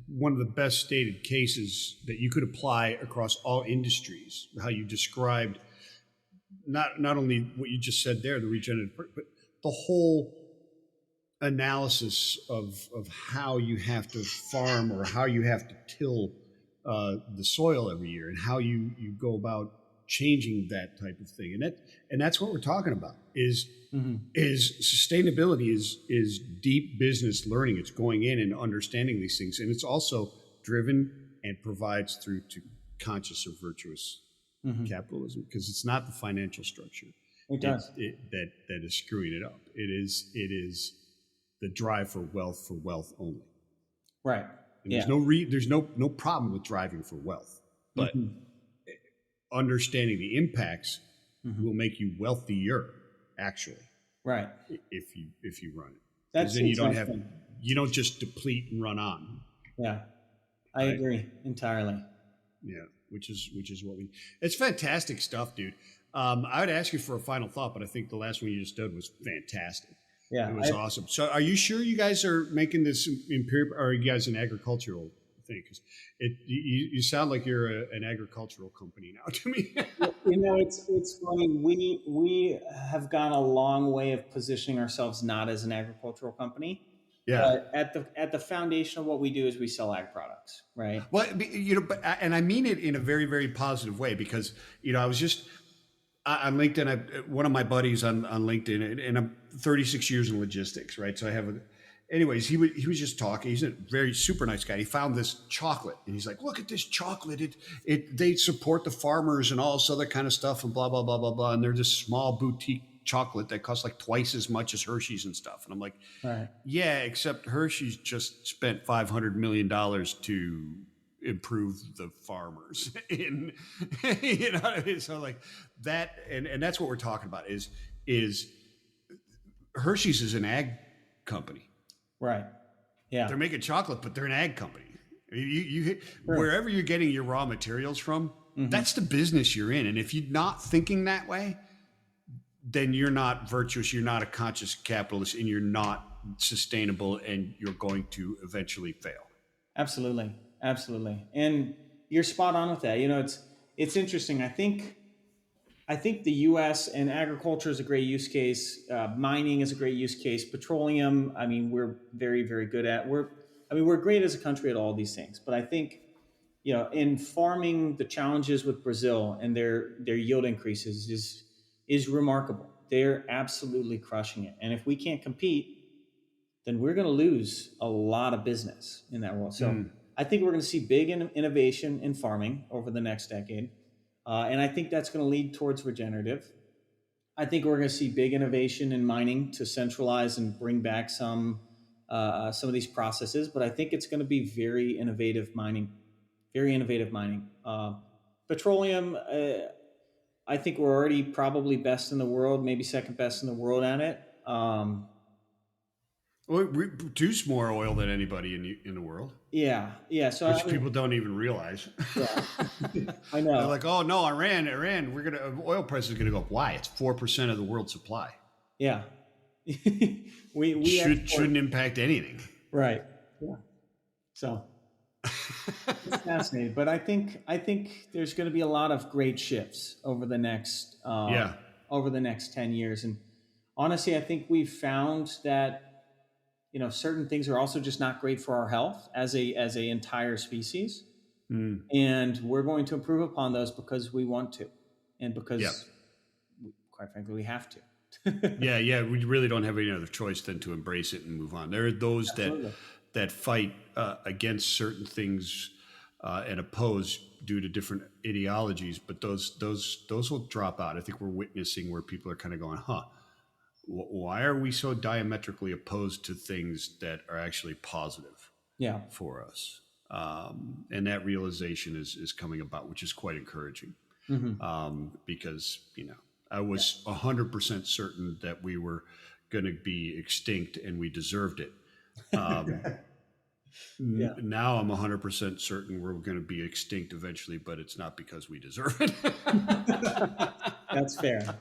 one of the best stated cases that you could apply across all industries. How you described not only what you just said there, the regenerative, but the whole analysis of how you have to farm or how you have to till the soil every year, and how you go about changing that type of thing. And that's what we're talking about is sustainability is deep business learning. It's going in and understanding these things. And it's also driven and provides through to conscious or virtuous capitalism, because it's not the financial structure that is screwing it up. It is the drive for wealth only. Right. And there's no problem with driving for wealth, but understanding the impacts will make you wealthier, actually. Right. If you run it. That's then you don't just deplete and run on. Yeah. I agree entirely. Yeah. Which is it's fantastic stuff, dude. I would ask you for a final thought, but I think the last one you just did was fantastic. Yeah, it was awesome. So, are you sure you guys are making this or are you guys an agricultural thing? Because you sound like you're an agricultural company now to me. It's funny. We have gone a long way of positioning ourselves not as an agricultural company. Yeah. But at the foundation of what we do is we sell ag products, right? Well, and I mean it in a very, very positive way, because I was just on LinkedIn. One of my buddies on LinkedIn, and I'm 36 years in logistics, right? So I have anyways, he was just talking. He's a very super nice guy. He found this chocolate, and he's like, "Look at this chocolate! They support the farmers and all this other kind of stuff, and blah blah blah blah blah." And they're this small boutique chocolate that costs like twice as much as Hershey's and stuff. And I'm like, right. Yeah, except Hershey's just spent $500 million to improve the farmers in, what I mean? So like that, and that's what we're talking about is Hershey's is an ag company. Right. Yeah. They're making chocolate, but they're an ag company. You wherever you're getting your raw materials from, that's the business you're in. And if you're not thinking that way, then you're not virtuous, you're not a conscious capitalist, and you're not sustainable, and you're going to eventually fail. Absolutely, absolutely, and you're spot on with that. It's interesting. I think the U.S. and agriculture is a great use case. Mining is a great use case. Petroleum, I mean, we're very, very good at. We're great as a country at all these things. But I think, in farming, the challenges with Brazil and their yield increases is remarkable. They're absolutely crushing it. And if we can't compete, then we're going to lose a lot of business in that world. So I think we're going to see big innovation in farming over the next decade. And I think that's going to lead towards regenerative. I think we're going to see big innovation in mining to centralize and bring back some of these processes. But I think it's going to be very innovative mining. Petroleum, I think we're already probably best in the world, maybe second best in the world at it. We produce more oil than anybody in the world. Yeah. So which people don't even realize. Yeah, I know. They're like, oh no, Iran, oil price is gonna go up. Why? It's 4% of the world's supply. Yeah. we shouldn't impact anything. Right. Yeah. So it's fascinating, but I think there's going to be a lot of great shifts over the next 10 years, and honestly, I think we've found that certain things are also just not great for our health as a entire species, and we're going to improve upon those because we want to, and because quite frankly, we have to. yeah, we really don't have any other choice than to embrace it and move on. There are those that fight against certain things and oppose due to different ideologies, but those will drop out. I think we're witnessing where people are kind of going, why are we so diametrically opposed to things that are actually positive for us? And that realization is coming about, which is quite encouraging. Because, I was 100% certain that we were going to be extinct and we deserved it. Now I'm 100% certain we're going to be extinct eventually, but it's not because we deserve it. That's fair.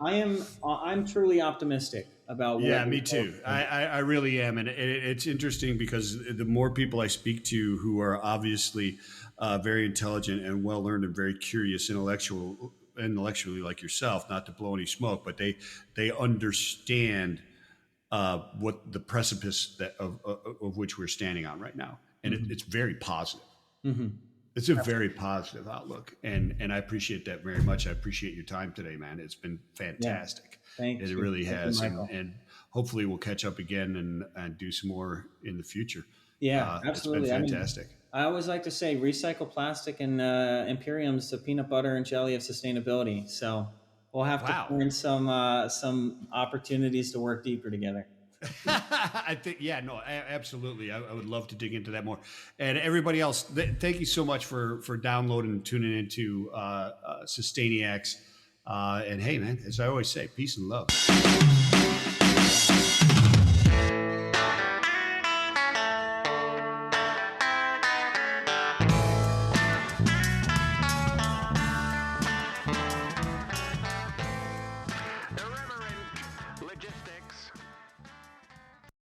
I'm truly optimistic about. Me too. I really am, and it's interesting because the more people I speak to who are obviously very intelligent and well learned and very curious intellectually like yourself, not to blow any smoke, but they understand what the precipice of which we're standing on right now, and it's very positive. It's a very positive outlook, and I appreciate that very much. I appreciate your time today, man. It's been fantastic. Thank you. It really has, you, and hopefully we'll catch up again and do some more in the future. Yeah, absolutely. It's been fantastic. I always like to say recycle plastic, and Imperium's the peanut butter and jelly of sustainability. So we'll have to find some opportunities to work deeper together. I think, absolutely. I would love to dig into that more. And everybody else, thank you so much for downloading and tuning into Sustainiacs. And hey, man, as I always say, peace and love.